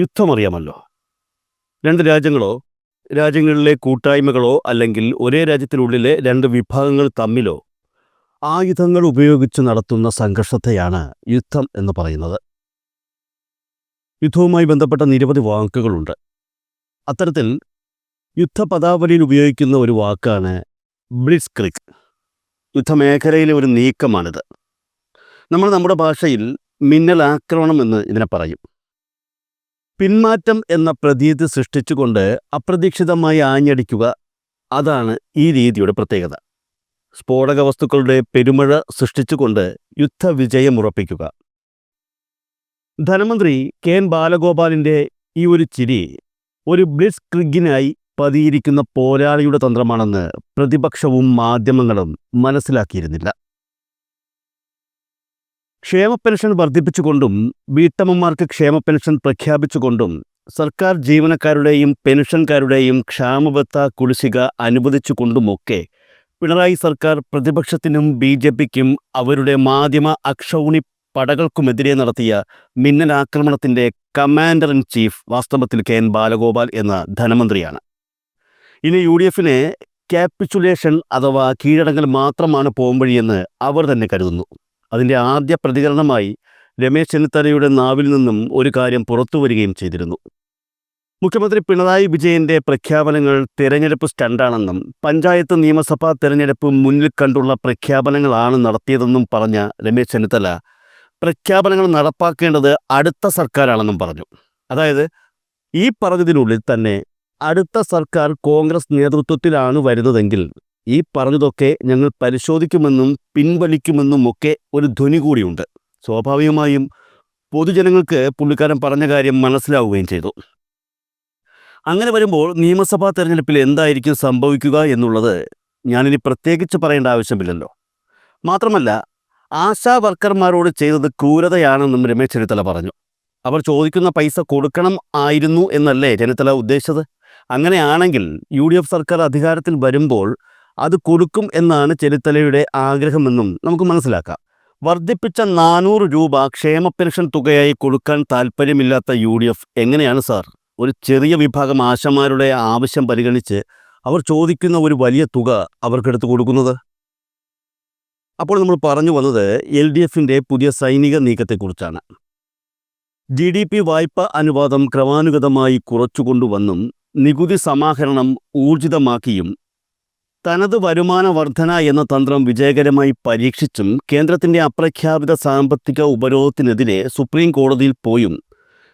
യുദ്ധമറിയാമല്ലോ. രണ്ട് രാജ്യങ്ങളോ രാജ്യങ്ങളിലെ കൂട്ടായ്മകളോ അല്ലെങ്കിൽ ഒരേ രാജ്യത്തിനുള്ളിലെ രണ്ട് വിഭാഗങ്ങൾ തമ്മിലോ ആയുധങ്ങൾ ഉപയോഗിച്ച് നടത്തുന്ന സംഘർഷത്തെയാണ് യുദ്ധം എന്ന് പറയുന്നത്. യുദ്ധവുമായി ബന്ധപ്പെട്ട നിരവധി വാക്കുകളുണ്ട്. അത്തരത്തിൽ യുദ്ധപദാവലിയിൽ ഉപയോഗിക്കുന്ന ഒരു വാക്കാണ് ബ്ലിറ്റ്സ്ക്രിഗ്. യുദ്ധമേഖലയിലെ ഒരു നീക്കമാണിത്. നമ്മൾ നമ്മുടെ ഭാഷയിൽ മിന്നൽ ആക്രമണം എന്ന് ഇതിനെ പറയും. പിന്മാറ്റം എന്ന പ്രതീതി സൃഷ്ടിച്ചുകൊണ്ട് അപ്രതീക്ഷിതമായി ആഞ്ഞടിക്കുക, അതാണ് ഈ രീതിയുടെ പ്രത്യേകത. സ്ഫോടക വസ്തുക്കളുടെ പെരുമഴ സൃഷ്ടിച്ചുകൊണ്ട് യുദ്ധവിജയമുറപ്പിക്കുക. ധനമന്ത്രി കെ.എൻ. ബാലഗോപാലിൻ്റെ ഈ ഒരു ചിരി ഒരു ബ്ലിറ്റ്സ്ക്രിഗിനായി പതിയിരിക്കുന്ന പോരാളിയുടെ തന്ത്രമാണെന്ന് പ്രതിപക്ഷവും മാധ്യമങ്ങളും മനസ്സിലാക്കിയിരുന്നില്ല. ക്ഷേമ പെൻഷൻ വർദ്ധിപ്പിച്ചുകൊണ്ടും വീട്ടമ്മമാർക്ക് ക്ഷേമ പെൻഷൻ പ്രഖ്യാപിച്ചുകൊണ്ടും സർക്കാർ ജീവനക്കാരുടെയും പെൻഷൻകാരുടെയും ക്ഷാമബത്ത കുടിശ്ശിക അനുവദിച്ചുകൊണ്ടുമൊക്കെ പിണറായി സർക്കാർ പ്രതിപക്ഷത്തിനും BJPക്കും അവരുടെ മാധ്യമ അക്ഷൗണി പടകൾക്കുമെതിരെ നടത്തിയ മിന്നലാക്രമണത്തിൻ്റെ കമാൻഡർ ഇൻ ചീഫ് വാസ്തവത്തിൽ കെ.എൻ. ബാലഗോപാൽ എന്ന ധനമന്ത്രിയാണ്. ഇനി UDFന് ക്യാപിറ്റുലേഷൻ അഥവാ കീഴടങ്ങൽ മാത്രമാണ് പോംവഴിയെന്ന് അവർ തന്നെ കരുതുന്നു. അതിൻ്റെ ആദ്യ പ്രതികരണമായി രമേശ് ചെന്നിത്തലയുടെ നാവിൽ നിന്നും ഒരു കാര്യം പുറത്തു വരികയും ചെയ്തിരുന്നു. മുഖ്യമന്ത്രി പിണറായി വിജയൻ്റെ പ്രഖ്യാപനങ്ങൾ തെരഞ്ഞെടുപ്പ് സ്റ്റണ്ടാണെന്നും പഞ്ചായത്ത് നിയമസഭാ തെരഞ്ഞെടുപ്പ് മുന്നിൽ കണ്ടുള്ള പ്രഖ്യാപനങ്ങളാണ് നടത്തിയതെന്നും പറഞ്ഞ രമേശ് ചെന്നിത്തല പ്രഖ്യാപനങ്ങൾ നടപ്പാക്കേണ്ടത് അടുത്ത സർക്കാരാണെന്നും പറഞ്ഞു. അതായത് ഈ പറഞ്ഞതിനുള്ളിൽ തന്നെ അടുത്ത സർക്കാർ കോൺഗ്രസ് നേതൃത്വത്തിലാണ് വരുന്നതെങ്കിൽ ഈ പറഞ്ഞതൊക്കെ ഞങ്ങൾ പരിശോധിക്കുമെന്നും പിൻവലിക്കുമെന്നുമൊക്കെ ഒരു ധ്വനി കൂടിയുണ്ട്. സ്വാഭാവികമായും പൊതുജനങ്ങൾക്ക് പുള്ളിക്കാരൻ പറഞ്ഞ കാര്യം മനസ്സിലാവുകയും ചെയ്തു. അങ്ങനെ വരുമ്പോൾ നിയമസഭാ തെരഞ്ഞെടുപ്പിൽ എന്തായിരിക്കും സംഭവിക്കുക എന്നുള്ളത് ഞാനിനി പ്രത്യേകിച്ച് പറയേണ്ട ആവശ്യമില്ലല്ലോ. മാത്രമല്ല, ആശാ വർക്കർമാരോട് ചെയ്തത് ക്രൂരതയാണെന്നും രമേശ് ചെന്നിത്തല പറഞ്ഞു. അവർ ചോദിക്കുന്ന പൈസ കൊടുക്കണം ആയിരുന്നു എന്നല്ലേ ചെന്നിത്തല ഉദ്ദേശിച്ചത്? അങ്ങനെയാണെങ്കിൽ UDF സർക്കാർ അധികാരത്തിൽ വരുമ്പോൾ അത് കൊടുക്കും എന്നാണ് ചെന്നിത്തലയുടെ ആഗ്രഹമെന്നും നമുക്ക് മനസ്സിലാക്കാം. വർദ്ധിപ്പിച്ച 400 രൂപ ക്ഷേമ പെൻഷൻ തുകയായി കൊടുക്കാൻ താല്പര്യമില്ലാത്ത UDF എങ്ങനെയാണ് സാർ ഒരു ചെറിയ വിഭാഗം ആശമാരുടെ ആവശ്യം പരിഗണിച്ച് അവർ ചോദിക്കുന്ന ഒരു വലിയ തുക അവർക്കെടുത്ത് കൊടുക്കുന്നത്? അപ്പോൾ നമ്മൾ പറഞ്ഞു വന്നത് LDFൻ്റെ പുതിയ സൈനിക നീക്കത്തെക്കുറിച്ചാണ്. GDP വായ്പ അനുപാതം ക്രമാനുഗതമായി കുറച്ചുകൊണ്ടുവന്നും നികുതി സമാഹരണം ഊർജിതമാക്കിയും തനത് വരുമാന വർധന എന്ന തന്ത്രം വിജയകരമായി പരീക്ഷിച്ചും കേന്ദ്രത്തിൻ്റെ അപ്രഖ്യാപിത സാമ്പത്തിക ഉപരോധത്തിനെതിരെ സുപ്രീം കോടതിയിൽ പോയും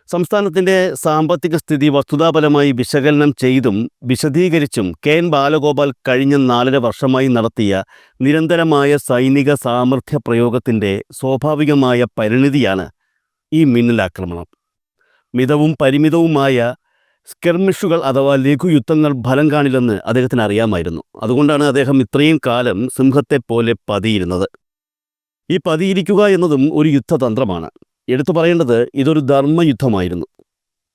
സംസ്ഥാനത്തിൻ്റെ സാമ്പത്തിക സ്ഥിതി വസ്തുതാപരമായി വിശകലനം ചെയ്തും വിശദീകരിച്ചും കെ.എൻ. ബാലഗോപാൽ കഴിഞ്ഞ 4.5 വർഷമായി നടത്തിയ നിരന്തരമായ സൈനിക സാമർഥ്യ പ്രയോഗത്തിൻ്റെ സ്വാഭാവികമായ പരിണിതിയാണ് ഈ മിന്നലാക്രമണം. മിതവും പരിമിതവുമായ സ്കെർമിഷുകൾ അഥവാ ലഘുയുദ്ധങ്ങൾ ഫലം കാണില്ലെന്ന് അദ്ദേഹത്തിന് അറിയാമായിരുന്നു. അതുകൊണ്ടാണ് അദ്ദേഹം ഇത്രയും കാലം സിംഹത്തെപ്പോലെ പതിയിരുന്നത്. ഈ പതിയിരിക്കുക എന്നതും ഒരു യുദ്ധതന്ത്രമാണ്. എടുത്തു പറയേണ്ടത് ഇതൊരു ധർമ്മയുദ്ധമായിരുന്നു.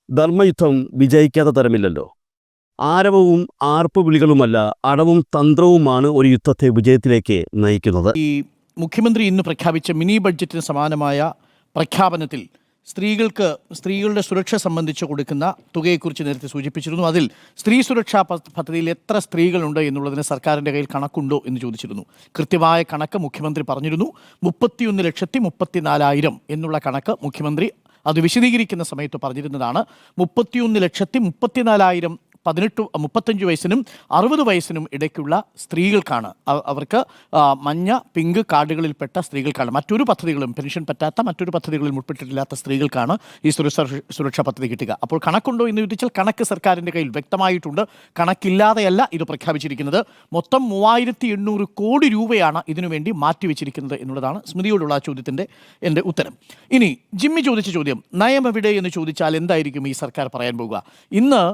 ധർമ്മയുദ്ധം വിജയിക്കാത്ത തരമില്ലല്ലോ. ആരവവും ആർപ്പുവിളികളുമല്ല, അടവും തന്ത്രവുമാണ് ഒരു യുദ്ധത്തെ വിജയത്തിലേക്ക് നയിക്കുന്നത്. ഈ മുഖ്യമന്ത്രി ഇന്ന് പ്രഖ്യാപിച്ച മിനി ബഡ്ജറ്റിന് സമാനമായ പ്രഖ്യാപനത്തിൽ സ്ത്രീകളുടെ സുരക്ഷ സംബന്ധിച്ച് കൊടുക്കുന്ന തുകയെക്കുറിച്ച് നേരത്തെ സൂചിപ്പിച്ചിരുന്നു. അതിൽ സ്ത്രീ സുരക്ഷാ പദ്ധതിയിൽ എത്ര സ്ത്രീകളുണ്ട് എന്നുള്ളതിന് സർക്കാരിൻ്റെ കയ്യിൽ കണക്കുണ്ടോ എന്ന് ചോദിച്ചിരുന്നു. കൃത്യമായ കണക്ക് മുഖ്യമന്ത്രി പറഞ്ഞിരുന്നു. 31,34,000 എന്നുള്ള കണക്ക് മുഖ്യമന്ത്രി അത് വിശദീകരിക്കുന്ന സമയത്ത് പറഞ്ഞിരുന്നതാണ്. 31,34,000 35 വയസ്സിനും 60 വയസ്സിനും ഇടയ്ക്കുള്ള സ്ത്രീകൾക്കാണ്. അവർക്ക് മഞ്ഞ പിങ്ക് കാർഡുകളിൽപ്പെട്ട സ്ത്രീകൾക്കാണ്. മറ്റൊരു പദ്ധതികളും പെൻഷൻ പറ്റാത്ത മറ്റൊരു പദ്ധതികളിൽ ഉൾപ്പെട്ടിട്ടില്ലാത്ത സ്ത്രീകൾക്കാണ് ഈ സുരക്ഷാ പദ്ധതി കിട്ടുക. അപ്പോൾ കണക്കുണ്ടോ എന്ന് ചോദിച്ചാൽ കണക്ക് സർക്കാരിൻ്റെ കയ്യിൽ വ്യക്തമായിട്ടുണ്ട്. കണക്കില്ലാതെയല്ല ഇത് പ്രഖ്യാപിച്ചിരിക്കുന്നത്. മൊത്തം 3,800 കോടി രൂപയാണ് ഇതിനുവേണ്ടി മാറ്റിവെച്ചിരിക്കുന്നത് എന്നുള്ളതാണ് സ്മൃതിയോടുള്ള ചോദ്യത്തിൻ്റെ എൻ്റെ ഉത്തരം. ഇനി ജിമ്മി ചോദിച്ച ചോദ്യം, നയം എവിടെ എന്ന് ചോദിച്ചാൽ എന്തായിരിക്കും ഈ സർക്കാർ പറയാൻ പോകുക? ഇന്ന്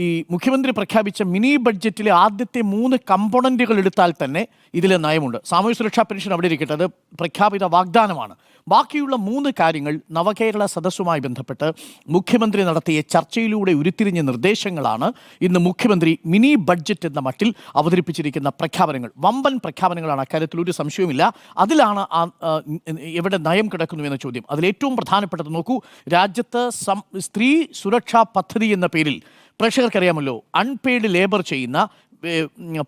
ഈ മുഖ്യമന്ത്രി പ്രഖ്യാപിച്ച മിനി ബഡ്ജറ്റിലെ ആദ്യത്തെ 3 കമ്പോണന്റുകൾ എടുത്താൽ തന്നെ ഇതിലെ നയമുണ്ട്. സാമൂഹ്യ സുരക്ഷാ പെൻഷൻ അവിടെ ഇരിക്കട്ടെ, അത് പ്രഖ്യാപിത വാഗ്ദാനമാണ്. ബാക്കിയുള്ള 3 കാര്യങ്ങൾ നവകേരള സദസ്സുമായി ബന്ധപ്പെട്ട് മുഖ്യമന്ത്രി നടത്തിയ ചർച്ചയിലൂടെ ഉരുത്തിരിഞ്ഞ നിർദ്ദേശങ്ങളാണ് ഇന്ന് മുഖ്യമന്ത്രി മിനി ബഡ്ജറ്റ് എന്ന മട്ടിൽ അവതരിപ്പിച്ചിരിക്കുന്ന പ്രഖ്യാപനങ്ങൾ. വമ്പൻ പ്രഖ്യാപനങ്ങളാണ്, അക്കാര്യത്തിൽ ഒരു സംശയവുമില്ല. അതിലാണ് എവിടെ നയം കിടക്കുന്നു എന്ന ചോദ്യം. അതിലേറ്റവും പ്രധാനപ്പെട്ടത് നോക്കൂ, രാജ്യത്ത് സ്ത്രീ സുരക്ഷാ പദ്ധതി എന്ന പേരിൽ പ്രേക്ഷകർക്കറിയാമല്ലോ, അൺപെയ്ഡ് ലേബർ ചെയ്യുന്ന,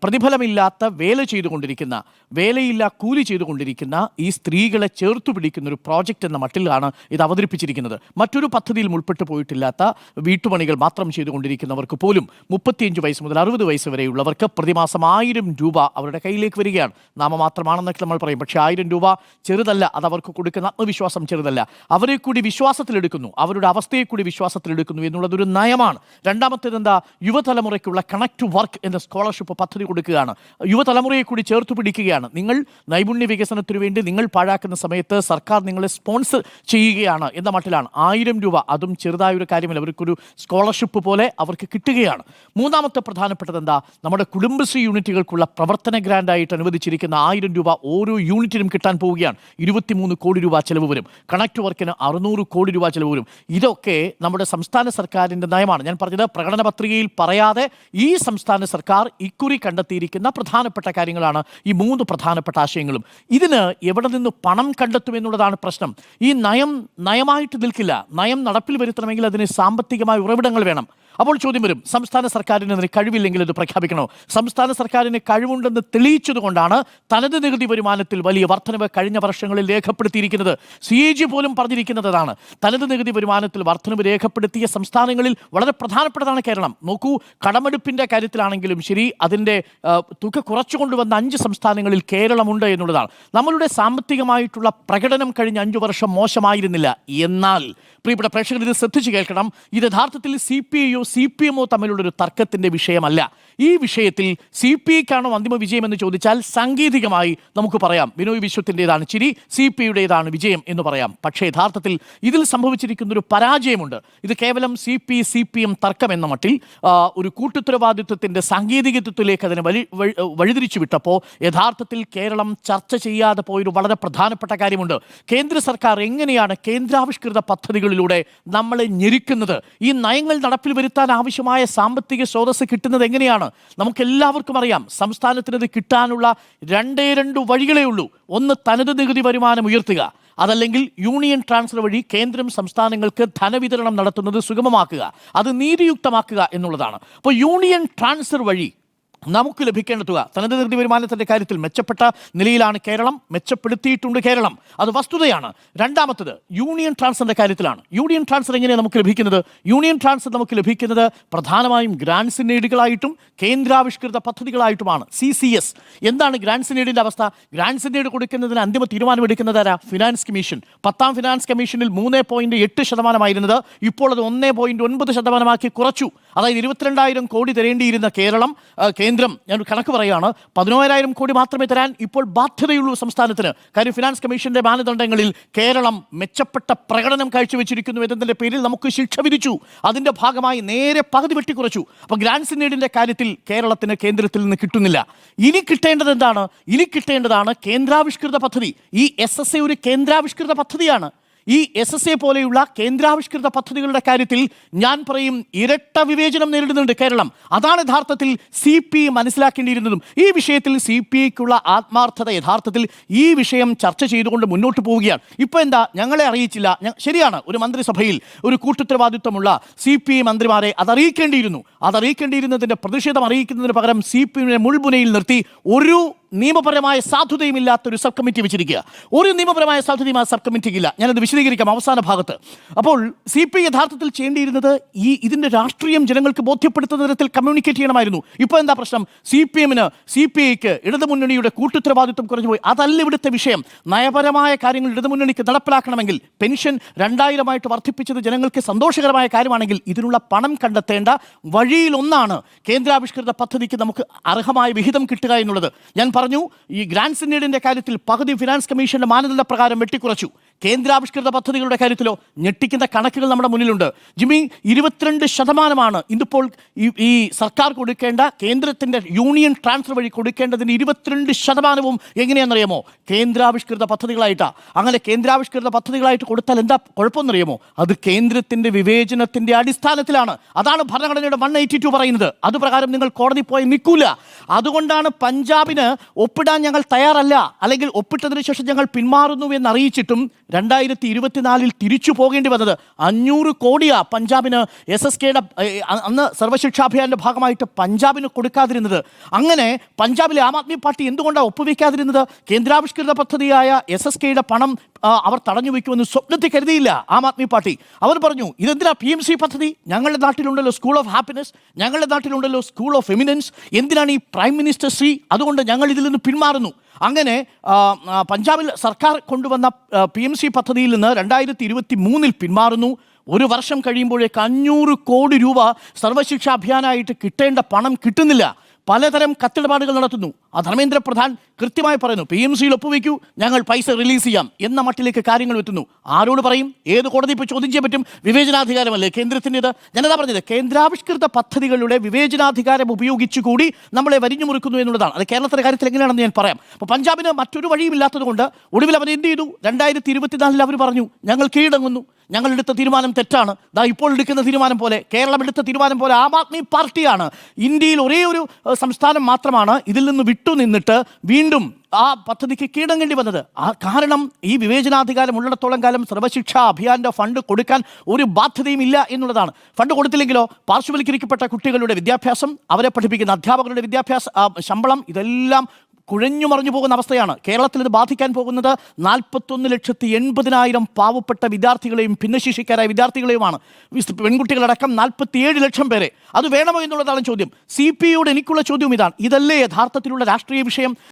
പ്രതിഫലമില്ലാത്ത വേല ചെയ്തുകൊണ്ടിരിക്കുന്ന, വേലയില്ല കൂലി ചെയ്തുകൊണ്ടിരിക്കുന്ന ഈ സ്ത്രീകളെ ചേർത്തു പിടിക്കുന്ന ഒരു പ്രോജക്റ്റ് എന്ന മട്ടിലാണ് ഇത് അവതരിപ്പിച്ചിരിക്കുന്നത്. മറ്റൊരു പദ്ധതിയിലും ഉൾപ്പെട്ടു പോയിട്ടില്ലാത്ത വീട്ടുപണികൾ മാത്രം ചെയ്തുകൊണ്ടിരിക്കുന്നവർക്ക് പോലും 35 വയസ്സ് മുതൽ 60 വയസ്സ് വരെയുള്ളവർക്ക് പ്രതിമാസം 1000 രൂപ അവരുടെ കയ്യിലേക്ക് വരികയാണ്. നാമമാത്രമാണെന്നൊക്കെ നമ്മൾ പറയും, പക്ഷേ 1000 രൂപ ചെറുതല്ല. അത് അവർക്ക് കൊടുക്കുന്ന ആത്മവിശ്വാസം ചെറുതല്ല. അവരെ കൂടി വിശ്വാസത്തിലെടുക്കുന്നു, അവരുടെ അവസ്ഥയെ കൂടി വിശ്വാസത്തിലെടുക്കുന്നു എന്നുള്ളതൊരു നയമാണ്. രണ്ടാമത്തേത് എന്താ, യുവതലമുറയ്ക്കുള്ള കണക്ട് ടു വർക്ക് എന്ന സ്കോളർഷിപ്പ് പദ്ധതി കൊടുക്കുകയാണ്. യുവതലമുറയെ കൂടി ചേർത്ത് പിടിക്കുകയാണ്. നിങ്ങൾ നൈപുണ്യ വികസനത്തിനു വേണ്ടി നിങ്ങൾ പാഴാക്കുന്ന സമയത്ത് സർക്കാർ നിങ്ങളെ സ്പോൺസർ ചെയ്യുകയാണ് എന്ന മട്ടിലാണ്. 1000 രൂപ, അതും ചെറുതായൊരു കാര്യമല്ല, അവർക്കൊരു സ്കോളർഷിപ്പ് പോലെ അവർക്ക് കിട്ടുകയാണ്. മൂന്നാമത്തെ പ്രധാനപ്പെട്ടത് എന്താ, നമ്മുടെ കുടുംബശ്രീ യൂണിറ്റുകൾക്കുള്ള പ്രവർത്തന ഗ്രാൻഡായിട്ട് അനുവദിച്ചിരിക്കുന്ന 1000 രൂപ ഓരോ യൂണിറ്റിനും കിട്ടാൻ പോവുകയാണ്. 23 കോടി രൂപ ചെലവ് വരും. കണക്ട് വർക്കിന് 600 കോടി രൂപ ചെലവ് വരും. ഇതൊക്കെ നമ്മുടെ സംസ്ഥാന സർക്കാരിൻ്റെ നയമാണ്. ഞാൻ പറഞ്ഞത്, പ്രകടന പത്രികയിൽ പറയാതെ ഈ സംസ്ഥാന സർക്കാർ ഇക്കുറി കണ്ടെത്തിയിരിക്കുന്ന പ്രധാനപ്പെട്ട കാര്യങ്ങളാണ് ഈ 3 പ്രധാനപ്പെട്ട ആശയങ്ങളും. ഇതിന് എവിടെ നിന്ന് പണം കണ്ടെത്തുമെന്നുള്ളതാണ് പ്രശ്നം. ഈ നയമായിട്ട് നിൽക്കില്ല. നയം നടപ്പിൽ വരുത്തണമെങ്കിൽ അതിന് സാമ്പത്തികമായ ഉറവിടങ്ങൾ വേണം. അപ്പോൾ ചോദ്യം വരും, സംസ്ഥാന സർക്കാരിന് അതിന് കഴിവില്ലെങ്കിൽ ഇത് പ്രഖ്യാപിക്കണോ? സംസ്ഥാന സർക്കാരിന് കഴിവുണ്ടെന്ന് തെളിയിച്ചതുകൊണ്ടാണ് തനത് നികുതി വരുമാനത്തിൽ വലിയ വർധനവ് കഴിഞ്ഞ വർഷങ്ങളിൽ രേഖപ്പെടുത്തിയിരിക്കുന്നത്. CAG പോലും പറഞ്ഞിരിക്കുന്നതാണ്, തനത് നികുതി വരുമാനത്തിൽ വർധനവ് രേഖപ്പെടുത്തിയ സംസ്ഥാനങ്ങളിൽ വളരെ പ്രധാനപ്പെട്ടതാണ് കേരളം. നോക്കൂ, കടമെടുപ്പിൻ്റെ കാര്യത്തിലാണെങ്കിലും ശരി, അതിൻ്റെ തുക കുറച്ചു കൊണ്ടുവന്ന 5 സംസ്ഥാനങ്ങളിൽ കേരളമുണ്ട് എന്നുള്ളതാണ്. നമ്മളുടെ സാമ്പത്തികമായിട്ടുള്ള പ്രകടനം കഴിഞ്ഞ 5 വർഷം മോശമായിരുന്നില്ല. എന്നാൽ പ്രിയപ്പെട്ട പ്രേക്ഷകർ ഇത് ശ്രദ്ധിച്ചു കേൾക്കണം, ഇത് യഥാർത്ഥത്തിൽ CPIയോ CPMോ തമ്മിലുള്ളൊരു തർക്കത്തിൻ്റെ വിഷയമല്ല. ഈ വിഷയത്തിൽ CPIക്കാണോ അന്തിമ വിജയം എന്ന് ചോദിച്ചാൽ സാങ്കേതികമായി നമുക്ക് പറയാം ബിനോയ് വിശ്വത്തിൻ്റെതാണ് ചിരി, CPIയുടേതാണ് വിജയം എന്ന് പറയാം. പക്ഷേ യഥാർത്ഥത്തിൽ ഇതിൽ സംഭവിച്ചിരിക്കുന്നൊരു പരാജയമുണ്ട്. ഇത് കേവലം CPI-CPM തർക്കം എന്ന മട്ടിൽ ഒരു കൂട്ടുത്തരവാദിത്വത്തിൻ്റെ സാങ്കേതികത്വത്തിലേക്ക് അതിനെ വഴിതിരിച്ചു വിട്ടപ്പോൾ യഥാർത്ഥത്തിൽ കേരളം ചർച്ച ചെയ്യാതെ പോയൊരു വളരെ പ്രധാനപ്പെട്ട കാര്യമുണ്ട്. കേന്ദ്ര സർക്കാർ എങ്ങനെയാണ് കേന്ദ്രാവിഷ്കൃത പദ്ധതികളിലൂടെ നമ്മളെ ഞെരുക്കുന്നത്? ഈ നയങ്ങൾ നടപ്പിൽ വരുത്താൻ ആവശ്യമായ സാമ്പത്തിക സ്രോതസ് കിട്ടുന്നത് എങ്ങനെയാണ്? നമുക്കെല്ലാവർക്കും അറിയാം, സംസ്ഥാനത്തിനത് കിട്ടാനുള്ള 2 വഴികളേ ഉള്ളൂ. ഒന്ന്, തനത് നികുതി വരുമാനം ഉയർത്തുക, അതല്ലെങ്കിൽ യൂണിയൻ ട്രാൻസ്ഫർ വഴി കേന്ദ്രം സംസ്ഥാനങ്ങൾക്ക് ധനവിതരണം നടത്തുന്നത് സുഗമമാക്കുക, അത് നീതിയുക്തമാക്കുക എന്നുള്ളതാണ്. അപ്പോൾ യൂണിയൻ ട്രാൻസ്ഫർ വഴി നമുക്ക് ലഭിക്കേണ്ട തുക, തനത് നികുതി വരുമാനത്തിൻ്റെ കാര്യത്തിൽ മെച്ചപ്പെട്ട നിലയിലാണ് കേരളം, മെച്ചപ്പെടുത്തിയിട്ടുണ്ട് കേരളം, അത് വസ്തുതയാണ്. രണ്ടാമത്തത് യൂണിയൻ ട്രാൻസ്ഫറിൻ്റെ കാര്യത്തിലാണ്. യൂണിയൻ ട്രാൻസ്ഫർ എങ്ങനെയാണ് നമുക്ക് ലഭിക്കുന്നത്? യൂണിയൻ ട്രാൻസ്ഫർ നമുക്ക് ലഭിക്കുന്നത് പ്രധാനമായും ഗ്രാൻസ് ഇൻ എയ്ഡുകളായിട്ടും കേന്ദ്രാവിഷ്കൃത പദ്ധതികളായിട്ടുമാണ്. CCS. എന്താണ് ഗ്രാൻസ് ഇൻ എയ്ഡിൻ്റെ അവസ്ഥ? ഗ്രാൻസ് ഇൻ എയ്ഡ് കൊടുക്കുന്നതിന് അന്തിമ തീരുമാനമെടുക്കുന്നതാരാ? Finance commission. 10ാം ഫിനാൻസ് കമ്മീഷനിൽ 3.8% ഇപ്പോൾ അത് 1.9% കുറച്ചു. അതായത് 22,000 കോടി തരേണ്ടിയിരുന്ന കേന്ദ്രം, ഞാൻ കണക്ക് പറയുകയാണ്, 11,000 കോടി മാത്രമേ തരാൻ ഇപ്പോൾ ബാധ്യതയുള്ളൂ സംസ്ഥാനത്തിന്. കാര്യം ഫിനാൻസ് കമ്മീഷന്റെ മാനദണ്ഡങ്ങളിൽ കേരളം മെച്ചപ്പെട്ട പ്രകടനം കാഴ്ചവെച്ചിരിക്കുന്നു എന്നതിൻ്റെ പേരിൽ നമുക്ക് ശിക്ഷ വിധിച്ചു. അതിൻ്റെ ഭാഗമായി നേരെ പകുതി വെട്ടിക്കുറച്ചു. അപ്പോൾ ഗ്രാൻസ് ഇൻ എയ്ഡിൻ്റെ കാര്യത്തിൽ കേരളത്തിന് കേന്ദ്രത്തിൽ നിന്ന് കിട്ടുന്നില്ല. ഇനി കിട്ടേണ്ടത് എന്താണ്? ഇനി കിട്ടേണ്ടതാണ് കേന്ദ്രാവിഷ്കൃത പദ്ധതി. ഈ SSA ഒരു കേന്ദ്രാവിഷ്കൃത പദ്ധതിയാണ്. ഈ SSA പോലെയുള്ള കേന്ദ്രാവിഷ്കൃത പദ്ധതികളുടെ കാര്യത്തിൽ ഞാൻ പറയും ഇരട്ട വിവേചനം നേരിടുന്നുണ്ട് കേരളം. അതാണ് യഥാർത്ഥത്തിൽ CPI മനസ്സിലാക്കേണ്ടിയിരുന്നതും. ഈ വിഷയത്തിൽ CPIക്കുള്ള ആത്മാർത്ഥത യഥാർത്ഥത്തിൽ ഈ വിഷയം ചർച്ച ചെയ്തുകൊണ്ട് മുന്നോട്ട് പോവുകയാണ്. ഇപ്പോൾ എന്താ, ഞങ്ങളെ അറിയിച്ചില്ല. ശരിയാണ്, ഒരു മന്ത്രിസഭയിൽ ഒരു കൂട്ടുത്തരവാദിത്വമുള്ള CPI മന്ത്രിമാരെ അതറിയിക്കേണ്ടിയിരുന്നതിൻ്റെ പ്രതിഷേധം അറിയിക്കുന്നതിന് പകരം CPIയെ മുൾമുനയിൽ നിർത്തി ഒരു നിയമപരമായ സാധുതയുമില്ലാത്തൊരു സബ് കമ്മിറ്റി വെച്ചിരിക്കുക. ഒരു നിയമപരമായ സാധുതയും ആ സബ് കമ്മിറ്റിക്കില്ല. ഞാനത് വിശദീകരിക്കാം അവസാന ഭാഗത്ത്. അപ്പോൾ CPI യഥാർത്ഥത്തിൽ ചെയ്യേണ്ടിയിരുന്നത് ഇതിൻ്റെ രാഷ്ട്രീയം ജനങ്ങൾക്ക് ബോധ്യപ്പെടുത്തുന്ന തരത്തിൽ കമ്മ്യൂണിക്കേറ്റ് ചെയ്യണമായിരുന്നു. ഇപ്പോൾ എന്താ പ്രശ്നം? CPIക്ക് ഇടതുമുന്നണിയുടെ കൂട്ടുത്തരവാദിത്വം കുറഞ്ഞുപോയി. അതല്ല ഇവിടുത്തെ വിഷയം. നയപരമായ കാര്യങ്ങൾ ഇടതുമുന്നണിക്ക് നടപ്പിലാക്കണമെങ്കിൽ പെൻഷൻ 2000 വർദ്ധിപ്പിച്ചത് ജനങ്ങൾക്ക് സന്തോഷകരമായ കാര്യമാണെങ്കിൽ ഇതിനുള്ള പണം കണ്ടെത്തേണ്ട വഴിയിലൊന്നാണ് കേന്ദ്രാവിഷ്കൃത പദ്ധതിക്ക് നമുക്ക് അർഹമായ വിഹിതം കിട്ടുക എന്നുള്ളത്. ഞാൻ പറഞ്ഞു, ഈ ഗ്രാൻസ് ഇൻ എയ്ഡിൻ്റെ കാര്യത്തിൽ പകുതി ഫിനാൻസ് കമ്മീഷന്റെ മാനദണ്ഡ പ്രകാരം വെട്ടിക്കുറച്ചു. കേന്ദ്രാവിഷ്കൃത പദ്ധതികളുടെ കാര്യത്തിലോ ഞെട്ടിക്കുന്ന കണക്കുകൾ നമ്മുടെ മുന്നിലുണ്ട്. ജിമ്മി, 22% ഇന്നിപ്പോൾ ഈ സർക്കാർ കൊടുക്കേണ്ട കേന്ദ്രത്തിന്റെ യൂണിയൻ ട്രാൻസ്ഫർ വഴി കൊടുക്കേണ്ടതിന് 22% എങ്ങനെയാണെന്നറിയാമോ? കേന്ദ്രാവിഷ്കൃത പദ്ധതികളായിട്ടാണ്. അങ്ങനെ കേന്ദ്രാവിഷ്കൃത പദ്ധതികളായിട്ട് കൊടുത്താൽ എന്താ കുഴപ്പമെന്നറിയാമോ? അത് കേന്ദ്രത്തിന്റെ വിവേചനത്തിന്റെ അടിസ്ഥാനത്തിലാണ്. അതാണ് ഭരണഘടനയുടെ 182 പറയുന്നത്. അതുപ്രകാരം നിങ്ങൾ കോടതി പോയി നിൽക്കൂല. അതുകൊണ്ടാണ് പഞ്ചാബിന് ഒപ്പിടാൻ ഞങ്ങൾ തയ്യാറല്ല, അല്ലെങ്കിൽ ഒപ്പിട്ടതിന് ശേഷം ഞങ്ങൾ പിന്മാറുന്നു എന്ന് അറിയിച്ചിട്ടും 2024 തിരിച്ചു പോകേണ്ടി വന്നത്. 500 കോടിയാ പഞ്ചാബിന് SSKയുടെ അന്ന് സർവശിക്ഷാ അഭിയാന്റെ ഭാഗമായിട്ട് പഞ്ചാബിന് കൊടുക്കാതിരുന്നത്. അങ്ങനെ പഞ്ചാബിലെ ആം ആദ്മി പാർട്ടി എന്തുകൊണ്ടാണ് ഒപ്പുവെക്കാതിരുന്നത്? കേന്ദ്രാവിഷ്കൃത പദ്ധതിയായ SSKയുടെ പണം അവർ തടഞ്ഞു വയ്ക്കുമെന്ന് സ്വപ്നത്തിൽ കരുതിയില്ല ആം ആദ്മി പാർട്ടി. അവർ പറഞ്ഞു, ഇതെന്തിനാ PMC പദ്ധതി? ഞങ്ങളുടെ നാട്ടിലുണ്ടല്ലോ സ്കൂൾ ഓഫ് ഹാപ്പിനെസ്, ഞങ്ങളുടെ നാട്ടിലുണ്ടല്ലോ സ്കൂൾ ഓഫ് എമിനൻസ്, എന്തിനാണ് ഈ പ്രൈം മിനിസ്റ്റർ ശ്രീ? അതുകൊണ്ട് ഞങ്ങൾ ഇതിൽ നിന്ന് പിന്മാറുന്നു. അങ്ങനെ പഞ്ചാബിൽ സർക്കാർ കൊണ്ടുവന്ന PMC പദ്ധതിയിൽ നിന്ന് 2023 പിന്മാറുന്നു. ഒരു വർഷം കഴിയുമ്പോഴേക്ക് 500 കോടി രൂപ സർവശിക്ഷാ അഭിയാനായിട്ട് കിട്ടേണ്ട പണം കിട്ടുന്നില്ല. പലതരം കത്തിടപാടുകൾ നടത്തുന്നു. ധർമ്മേന്ദ്ര പ്രധാൻ കൃത്യമായി പറയുന്നു, PMCയിൽ ഒപ്പുവെക്കൂ, ഞങ്ങൾ പൈസ റിലീസ് ചെയ്യാം എന്ന മട്ടിലേക്ക് കാര്യങ്ങൾ എത്തുന്നു. ആരോട് പറയും? ഏത് കോടതി ഇപ്പോൾ ചോദ്യം ചെയ്യാൻ പറ്റും? വിവേചനാധികാരമല്ലേ കേന്ദ്രത്തിൻ്റെത്? ഞാനതാ പറഞ്ഞത്, കേന്ദ്രാവിഷ്കൃത പദ്ധതികളുടെ വിവേചനാധികാരം ഉപയോഗിച്ചുകൂടി നമ്മളെ വരിഞ്ഞു മുറുക്കുന്നു എന്നുള്ളതാണ്. അത് കേരളത്തിൻ്റെ കാര്യത്തിൽ എങ്ങനെയാണെന്ന് ഞാൻ പറയാം. അപ്പോൾ പഞ്ചാബിന് മറ്റൊരു വഴിയുമില്ലാത്തത് കൊണ്ട് ഒടുവിൽ അവർ എന്ത് ചെയ്തു? 2024 അവർ പറഞ്ഞു, ഞങ്ങൾ കീഴടങ്ങുന്നു, ഞങ്ങളെടുത്ത തീരുമാനം തെറ്റാണ്. ദാ ഇപ്പോൾ എടുക്കുന്ന തീരുമാനം പോലെ, കേരളം എടുത്ത തീരുമാനം പോലെ ആം ആദ്മി പാർട്ടിയാണ് ഇന്ത്യയിൽ ഒരേ ഒരു സംസ്ഥാനം മാത്രമാണ് ഇതിൽ നിന്ന് വിട്ടുനിന്നിട്ട് വീണ്ടും ആ പദ്ധതിക്ക് കീഴടങ്ങേണ്ടി വന്നത്. കാരണം ഈ വിവേചനാധികാരം ഉള്ളിടത്തോളം കാലം സർവശിക്ഷാ അഭിയാന്റെ ഫണ്ട് കൊടുക്കാൻ ഒരു ബാധ്യതയും ഇല്ല എന്നുള്ളതാണ്. ഫണ്ട് കൊടുത്തില്ലെങ്കിലോ പാർശ്വവൽക്കരിക്കപ്പെട്ട കുട്ടികളുടെ വിദ്യാഭ്യാസം, അവരെ പഠിപ്പിക്കുന്ന അധ്യാപകരുടെ വിദ്യാഭ്യാസ ശമ്പളം, ഇതെല്ലാം കുഴഞ്ഞു മറിഞ്ഞു പോകുന്ന അവസ്ഥയാണ്. കേരളത്തിൽ ഇത് ബാധിക്കാൻ പോകുന്നത് 41,80,000 പാവപ്പെട്ട വിദ്യാർത്ഥികളെയും ഭിന്നശേഷിക്കാരായ വിദ്യാർത്ഥികളെയുമാണ്. പെൺകുട്ടികളടക്കം 47 ലക്ഷം പേരെ. അത് വേണമോ എന്നുള്ളതാണ് ചോദ്യം. CPIയോട് എനിക്കുള്ള ചോദ്യം ഇതാണ്, ഇതല്ലേ യഥാർത്ഥത്തിലുള്ള രാഷ്ട്രീയ വിഷയം?